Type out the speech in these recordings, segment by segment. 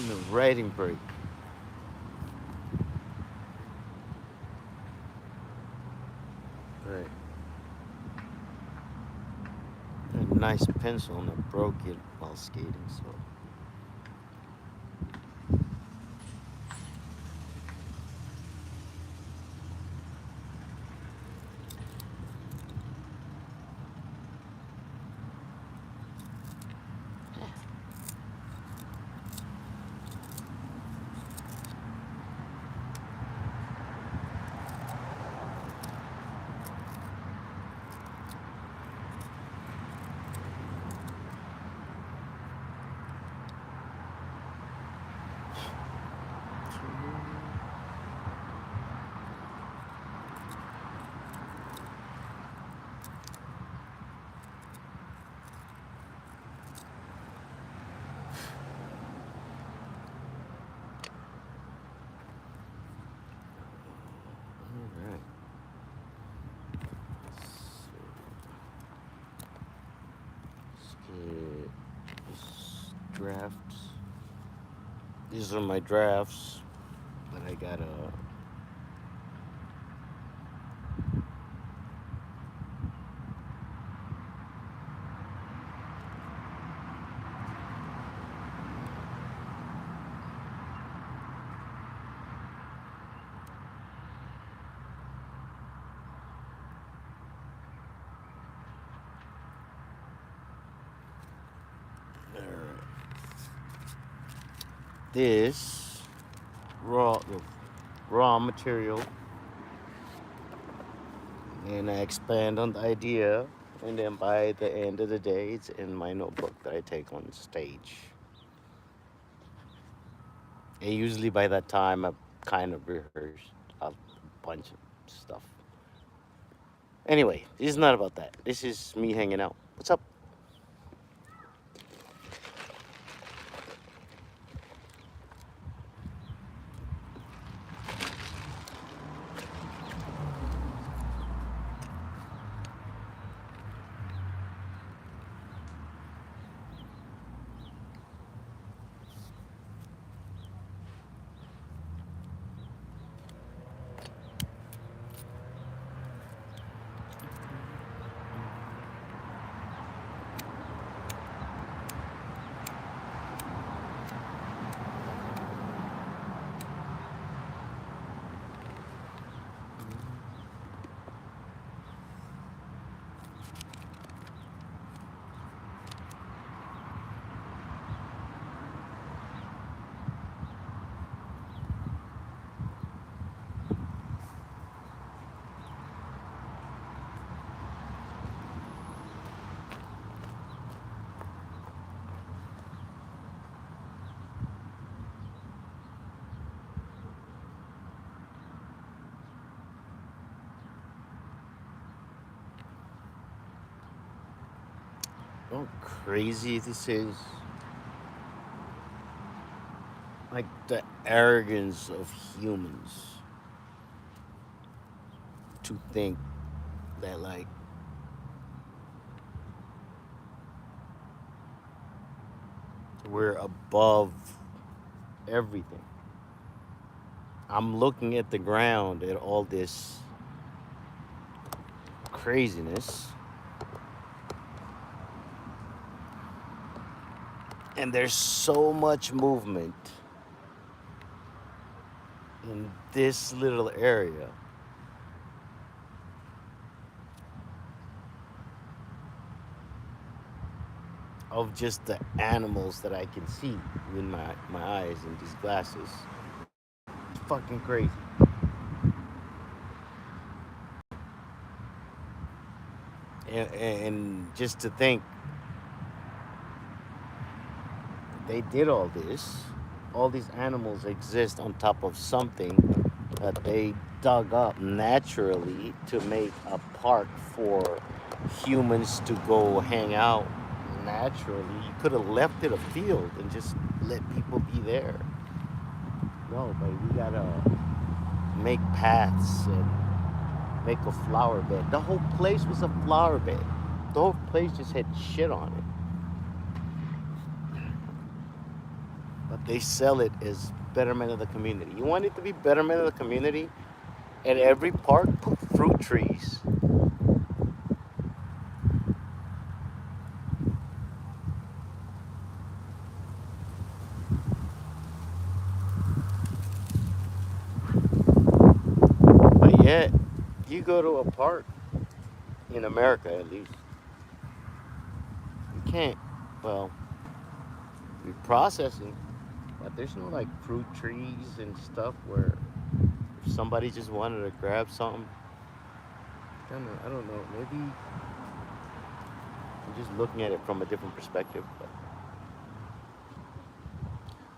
the riding break. Right. A nice pencil and I broke it while skating, so. Alright. Let's get drafts. These are my drafts, but I gotta. This raw material, and I expand on the idea, and then by the end of the day, it's in my notebook that I take on stage. And usually by that time, I've kind of rehearsed a bunch of stuff. Anyway, this is not about that. This is me hanging out. What's up? How crazy this is. Like the arrogance of humans to think that, like, we're above everything. I'm looking at the ground at all this craziness, and there's so much movement in this little area. Of just the animals that I can see with my eyes and these glasses. It's fucking crazy. And just to think they did all these animals exist on top of something that they dug up naturally to make a park for humans to go hang out naturally. You could have left it a field and just let people be there. No, but we gotta make paths and make a flower bed. The whole place was a flower bed. The whole place just had shit on it. But they sell it as betterment of the community. You want it to be betterment of the community? At every park, put fruit trees. But yet, you go to a park in America, at least, you can't. Well, you're processing, but there's no like fruit trees and stuff where if somebody just wanted to grab something, I don't know. Maybe I'm just looking at it from a different perspective. But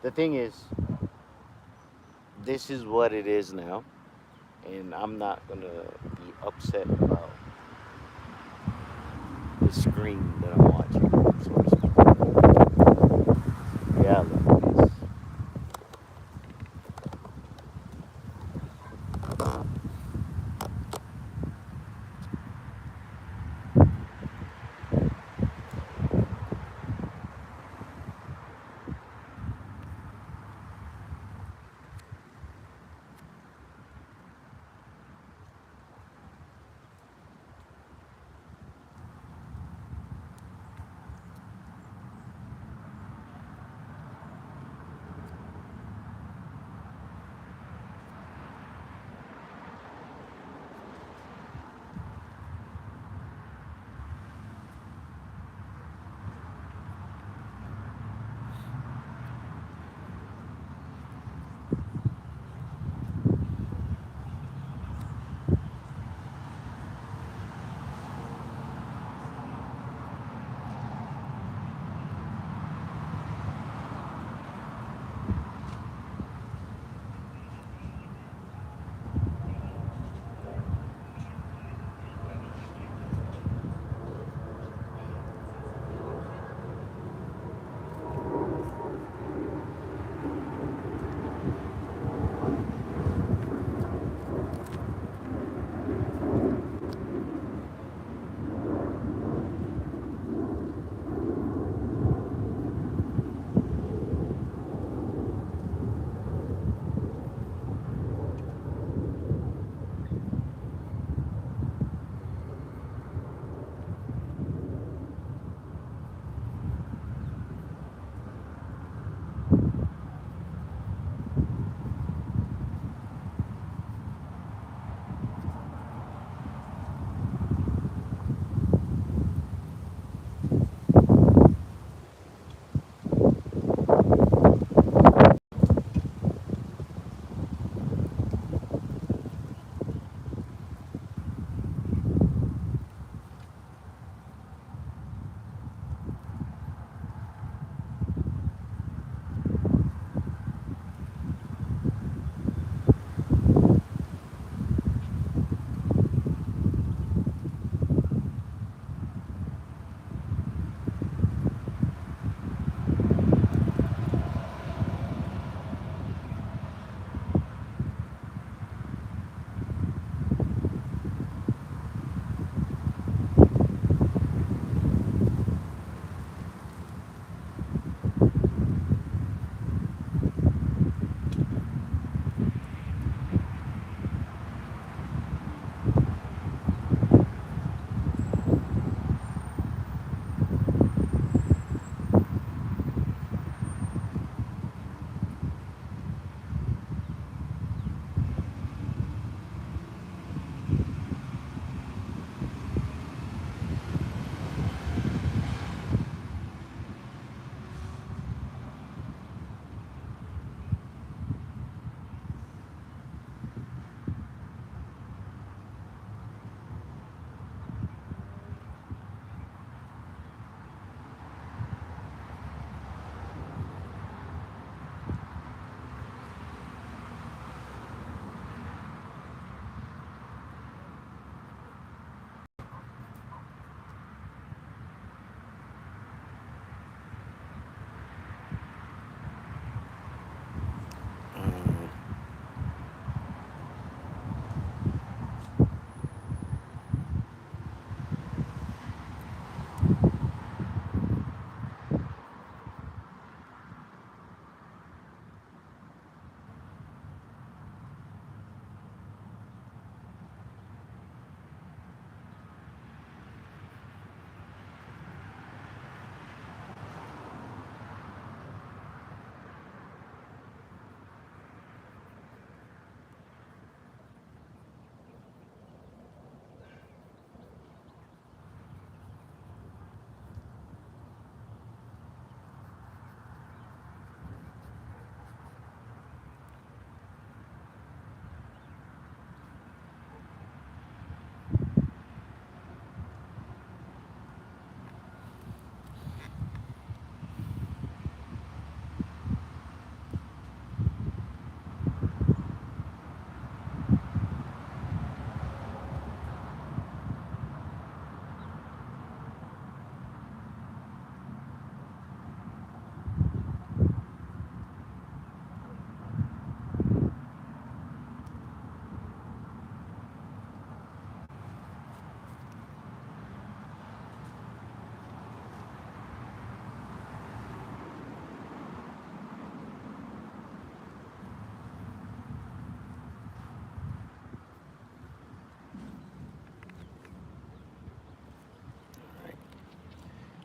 the thing is, this is what it is now, and I'm not gonna be upset about the screen that I'm watching, so to speak. Reality is.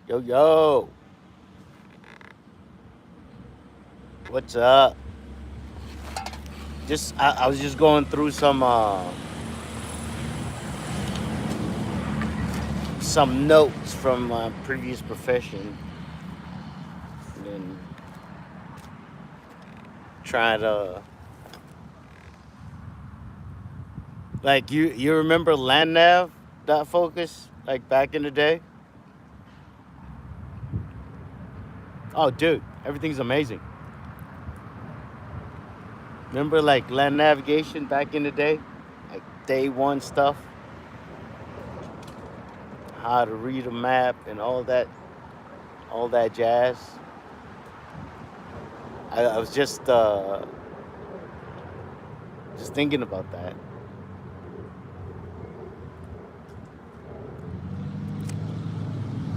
Yo, yo, what's up? I was just going through some notes from my previous profession and trying to like you remember LandNav dot focus like back in the day? Oh, dude, everything's amazing. Remember like land navigation back in the day, like day one stuff, how to read a map and all that jazz. I was just thinking about that.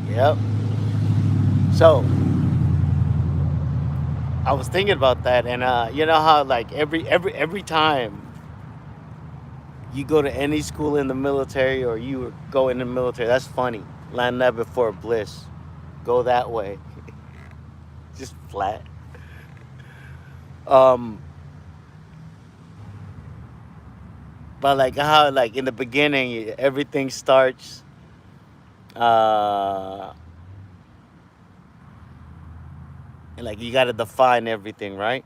Yep. So I was thinking about that, and you know how like every time you go to any school in the military or you go in the military, that's funny. Land that before bliss, go that way, just flat. Um, but like how like in the beginning everything starts. Uh, and like you got to define everything, right?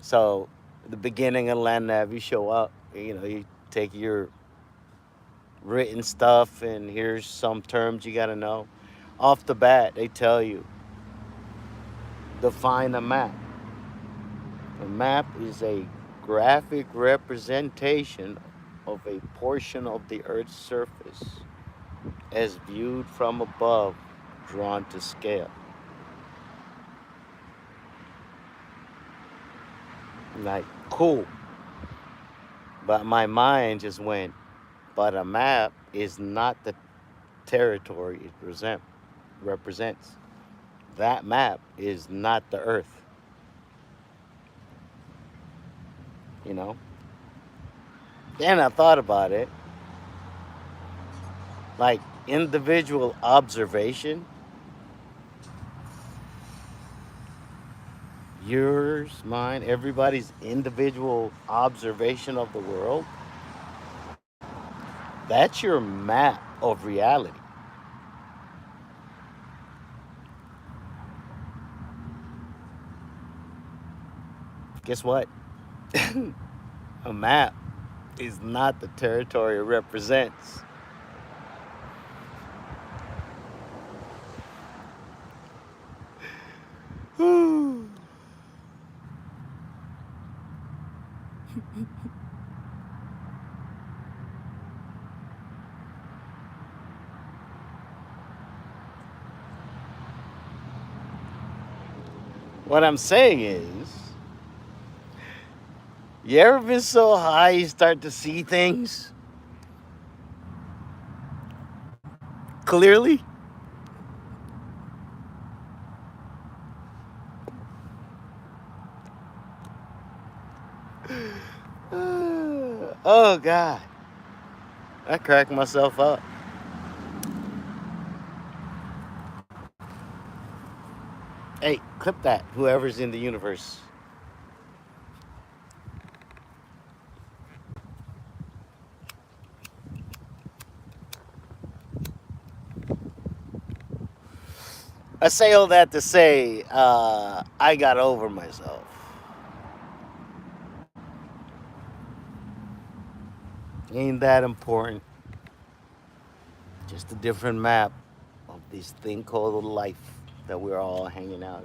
So the beginning of land nav, you show up, you take your written stuff, and here's some terms you got to know. Off the bat, they tell you define a map. A map is a graphic representation of a portion of the Earth's surface as viewed from above, drawn to scale. Like, cool. But my mind just went, but a map is not the territory represents. That map is not the Earth, you know? Then I thought about it, like individual observation, yours, mine, everybody's individual observation of the world, that's your map of reality. Guess what? A map is not the territory it represents. What I'm saying is, you ever been so high you start to see things clearly? Oh, God. I cracked myself up. Hey, clip that, whoever's in the universe. I say all that to say I got over myself. Ain't that important. Just a different map of this thing called life that we're all hanging out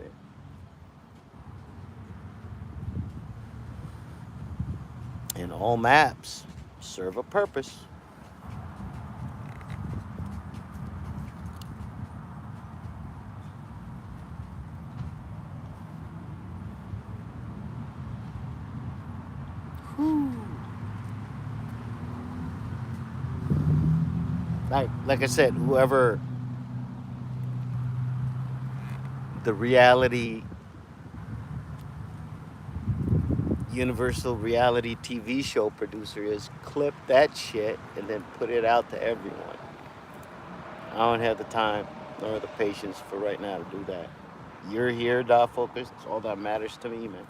in. And all maps serve a purpose. Whew. Like I said, whoever the reality, universal reality TV show producer is, clip that shit and then put it out to everyone. I don't have the time. nor the patience for right now to do that. You're here, dot focus. It's all that matters to me, man.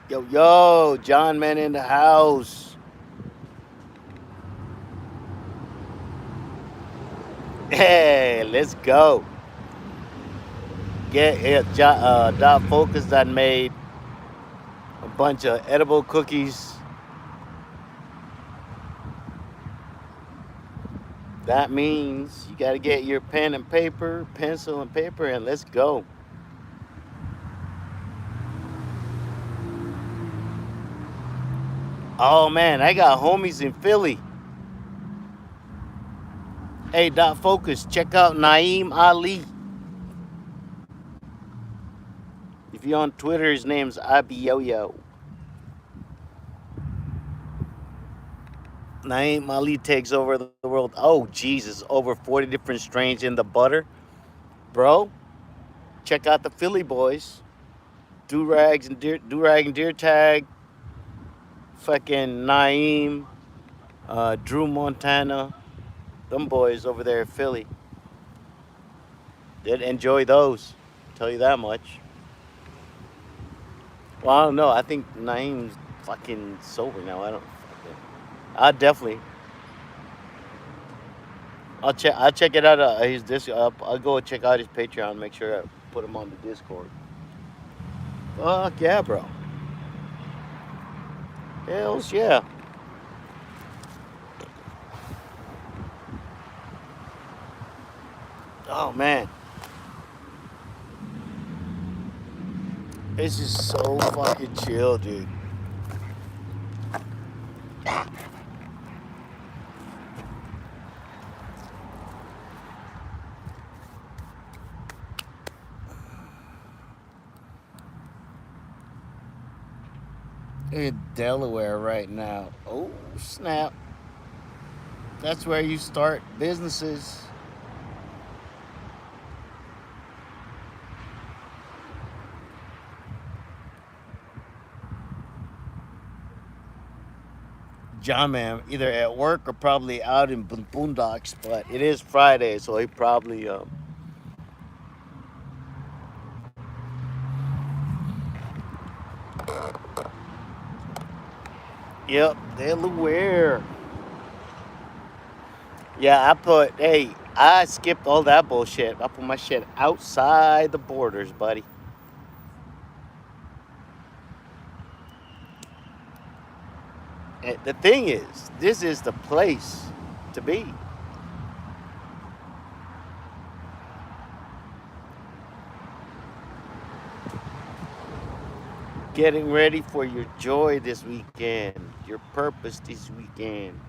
Yo, yo, John Man in the house. Hey, let's go. Get it. Dot Focus that made a bunch of edible cookies. That means you got to get your pen and paper, pencil and paper, and let's go. Oh man, I got homies in Philly. Hey, Dot Focus, check out Naeem Ali. If you're on Twitter, his name's Abiyoyo. Naeem Ali takes over the world. Oh, Jesus, over 40 different strains in the butter. Bro, check out the Philly boys. Do-Rag and Deer Tag, fucking Naeem, Drew Montana, them boys over there in Philly. Did enjoy those. Tell you that much. Well, I don't know. I think Naeem's fucking sober now. I don't. I definitely. I'll check. I'll check it out. His disc. I'll go check out his Patreon. Make sure I put him on the Discord. Fuck yeah, bro. Hells yeah. Oh man, it's just so fucking chill, dude. In Delaware right now. Oh snap! That's where you start businesses. John Man, either at work or probably out in boondocks, but it is Friday, so he probably yep, Delaware. Yeah, I skipped all that bullshit. I put my shit outside the borders, buddy. And the thing is, this is the place to be. Getting ready for your joy this weekend, your purpose this weekend,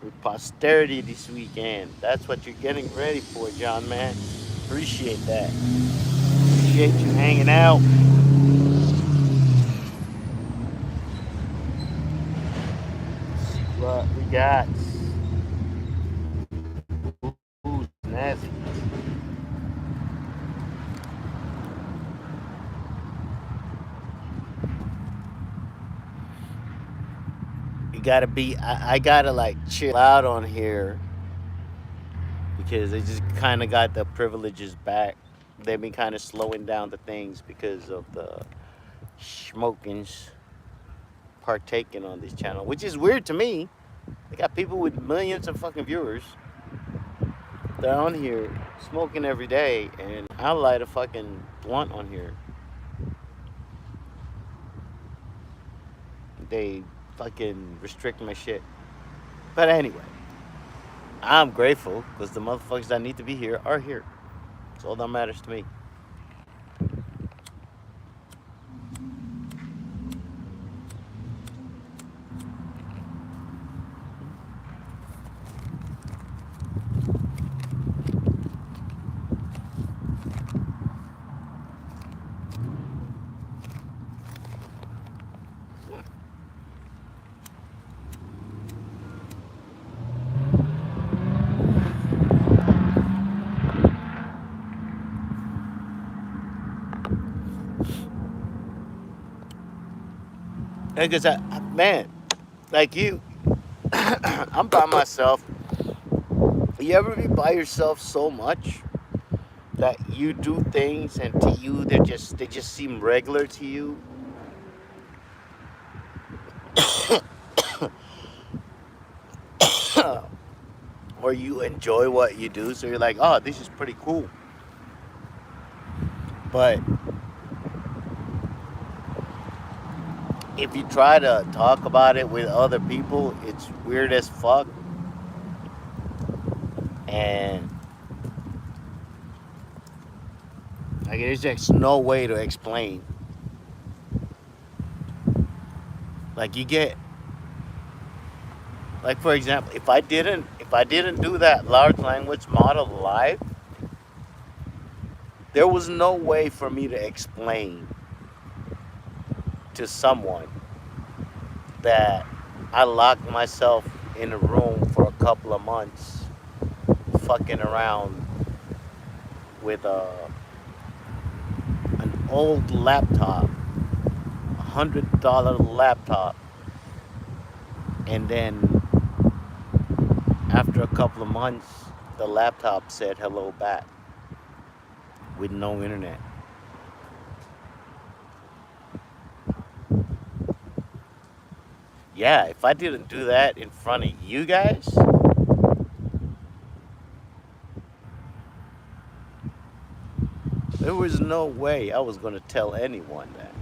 your posterity this weekend. That's what you're getting ready for, John, man. Appreciate that. Appreciate you hanging out. See what we got. Ooh, nasty. You gotta be, I gotta like chill out on here because they just kind of got the privileges back. They've been kind of slowing down the things because of the smokings partaking on this channel, which is weird to me. They got people with millions of fucking viewers. They're on here smoking every day, and I light a fucking blunt on here. They fucking restrict my shit. But anyway, I'm grateful because the motherfuckers that need to be here are here. That's all that matters to me. Because man, like you, I'm by myself. You ever be by yourself so much that you do things and to you they just seem regular to you, or you enjoy what you do, so you're like, oh, this is pretty cool. But if you try to talk about it with other people, it's weird as fuck, and like there's just no way to explain. Like you get, like for example, if I didn't do that large language model live, there was no way for me to explain to someone that I locked myself in a room for a couple of months, fucking around with an old laptop, $100 laptop, and then after a couple of months, the laptop said hello back with no internet. Yeah, if I didn't do that in front of you guys, there was no way I was going to tell anyone that.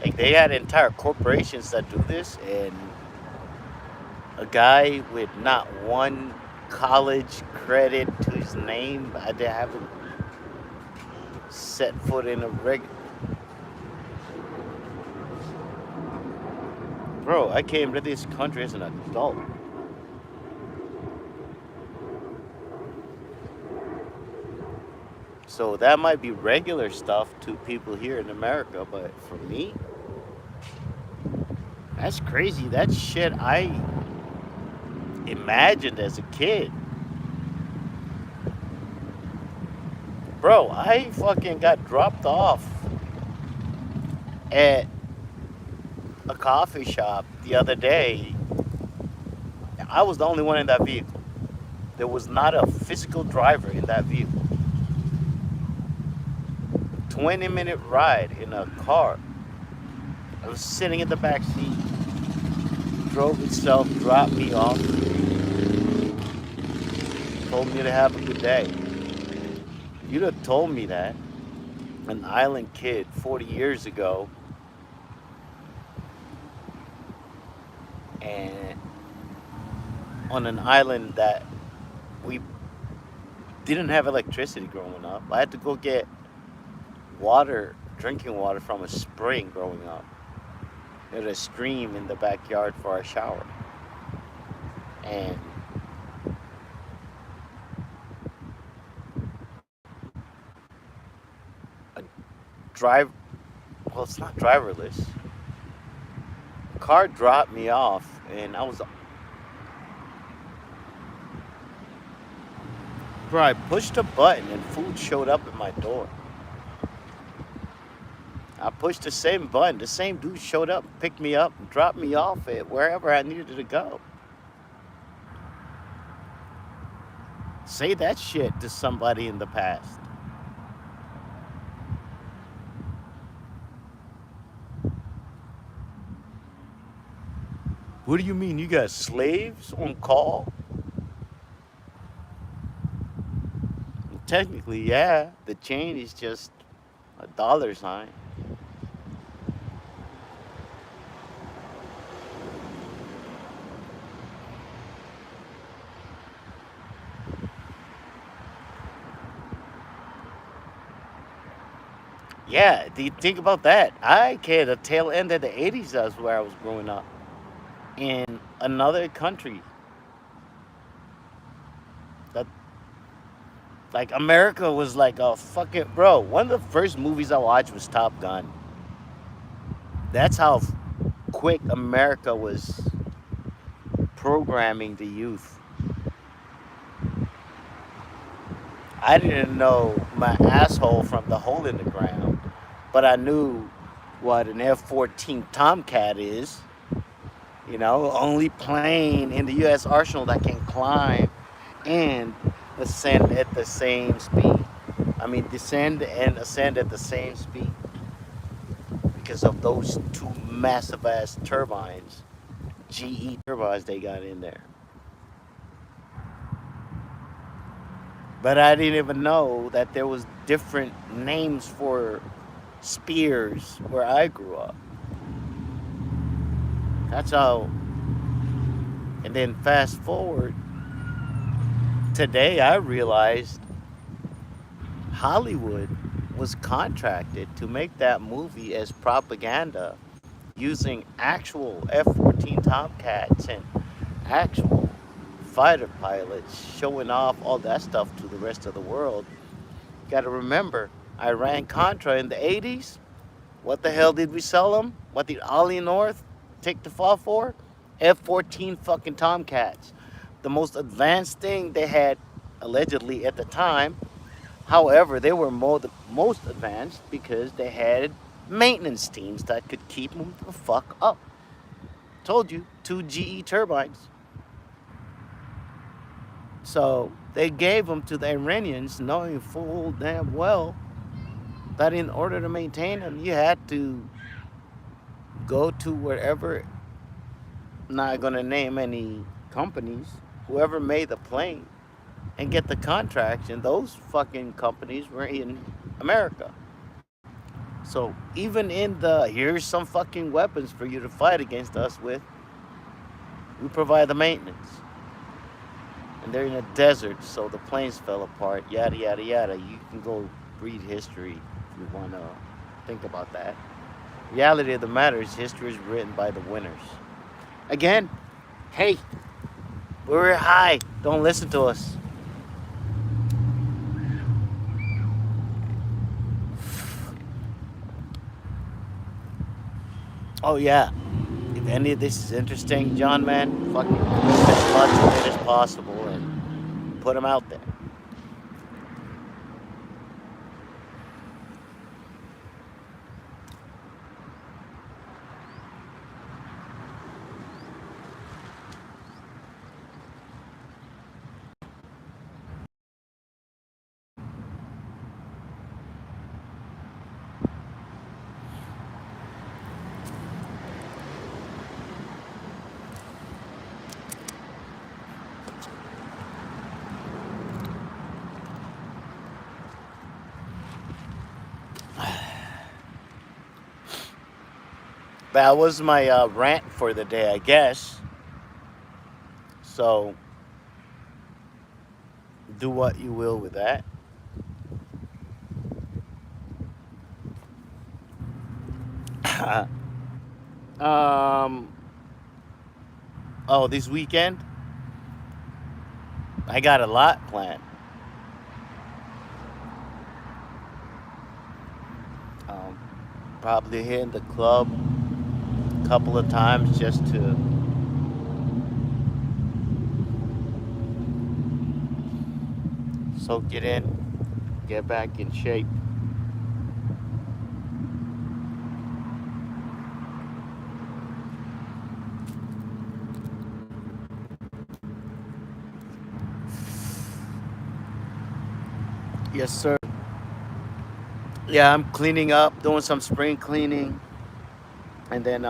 Like, they had entire corporations that do this, and a guy with not one college credit to his name, I haven't set foot in a Bro, I came to this country as an adult. So that might be regular stuff to people here in America, but for me, that's crazy. That shit I imagined as a kid. Bro, I fucking got dropped off at a coffee shop the other day. I was the only one in that vehicle. There was not a physical driver in that vehicle. 20-minute ride in a car. I was sitting in the back seat, drove itself, dropped me off, told me to have a good day. You'd have told me that, an island kid 40 years ago, and on an island that we didn't have electricity growing up. I had to go get water, drinking water from a spring growing up. There's a stream in the backyard for our shower. And a drive, well, it's not driverless. A car dropped me off, and bro, I pushed a button and food showed up at my door. I pushed the same button. The same dude showed up, picked me up, and dropped me off at wherever I needed to go. Say that shit to somebody in the past. What do you mean? You got slaves on call? Technically, yeah. The chain is just a dollar sign. Yeah, do you think about that? I came the tail end of the 80s, that's where I was growing up. In another country. That like America was like a fucking bro. One of the first movies I watched was Top Gun. That's how quick America was programming the youth. I didn't know my asshole from the hole in the ground, but I knew what an F-14 Tomcat is. Only plane in the U.S. Arsenal that can climb and ascend at the same speed. I mean, descend and ascend at the same speed because of those two massive ass turbines, GE turbines they got in there. But I didn't even know that there was different names for spears where I grew up. That's how. And then fast forward today, I realized Hollywood was contracted to make that movie as propaganda using actual F-14 Tomcats and actual fighter pilots showing off all that stuff to the rest of the world. You got to remember, Iran Contra in the 80s, what the hell did we sell them? What did Ali North take the fall for? F-14 fucking Tomcats. The most advanced thing they had allegedly at the time. However, they were most advanced because they had maintenance teams that could keep them the fuck up. Told you, two GE turbines. So they gave them to the Iranians, knowing full damn well that in order to maintain them, you had to go to wherever, not going to name any companies, whoever made the plane, and get the contracts. And those fucking companies were in America. So even in the here's some fucking weapons for you to fight against us with, we provide the maintenance. And they're in a desert, so the planes fell apart, yada, yada, yada. You can go read history if you want to think about that. Reality of the matter is history is written by the winners. Again, hey, we're high. Don't listen to us. Oh, yeah. If any of this is interesting, John, man, fucking clip as much of it as possible and put them out there. That was my rant for the day, I guess. So do what you will with that. um. Oh, this weekend I got a lot planned. Um, Probably hitting the club a couple of times just to soak it in, get back in shape. Yes, sir. Yeah, I'm cleaning up, doing some spring cleaning, and then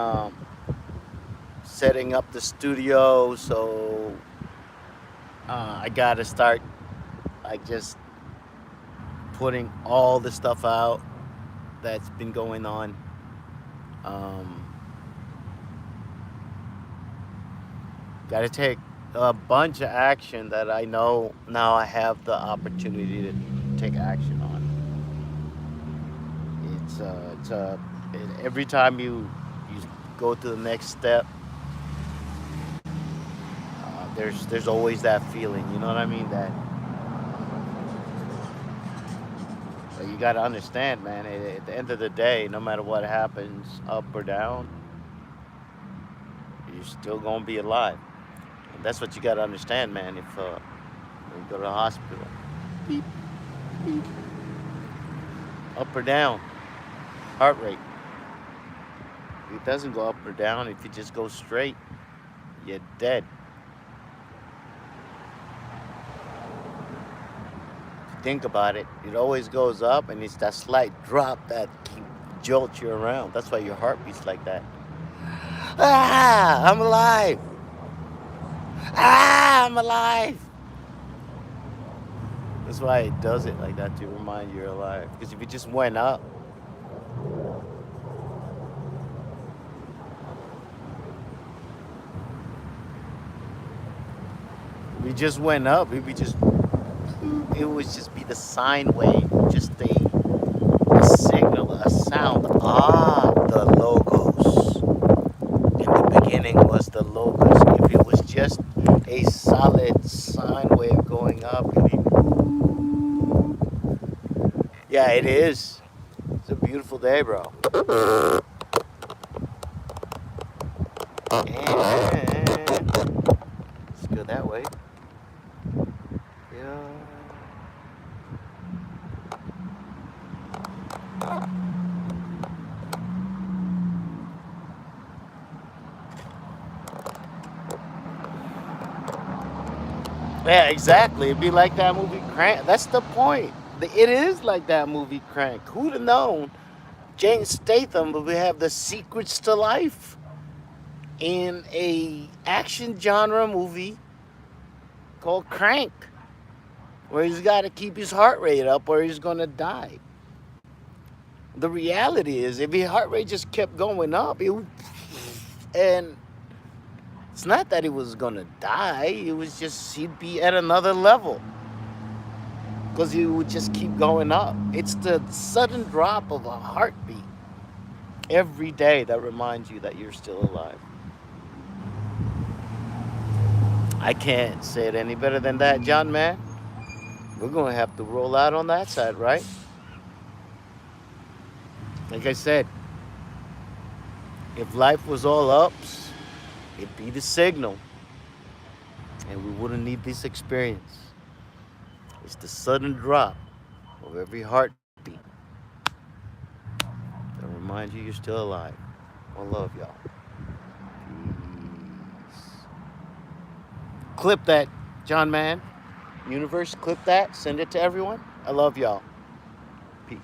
setting up the studio. So I gotta start like just putting all the stuff out that's been going on. Um, Got to take a bunch of action that I know now I have the opportunity to take action on. Every time you go to the next step, there's always that feeling. You know what I mean? But you got to understand, man. At the end of the day, no matter what happens, up or down, you're still gonna be alive. And that's what you got to understand, man. If you go to the hospital, beep. Up or down, heart rate. It doesn't go up or down. If you just go straight, you're dead. If you think about it, it always goes up, and it's that slight drop that keep jolts you around. That's why your heart beats like that. Ah, I'm alive. Ah, I'm alive. That's why it does it like that to remind you you're alive. Because if you just went up, if you just went up, if you just, it would just be the sine wave, just a signal, a sound. Ah, the logos. In the beginning was the logos. If it was just a solid sine wave going up, yeah, it is. It's a beautiful day, bro. And let's go that way. Yeah. Yeah, exactly. It'd be like that movie Crank. That's the point. It is like that movie Crank. Who'd have known? James Statham, but we have the secrets to life in a action genre movie called Crank, where he's got to keep his heart rate up or he's gonna die. The reality is, if his heart rate just kept going up, and it's not that he was gonna die. It was just he'd be at another level because he would just keep going up. It's the sudden drop of a heartbeat every day that reminds you that you're still alive. I can't say it any better than that, John, man. We're going to have to roll out on that side, right? Like I said, if life was all ups, it'd be the signal, and we wouldn't need this experience. It's the sudden drop of every heartbeat that reminds you you're still alive. I love y'all. Peace. Clip that, John, man. Universe, clip that. Send it to everyone. I love y'all. Peace.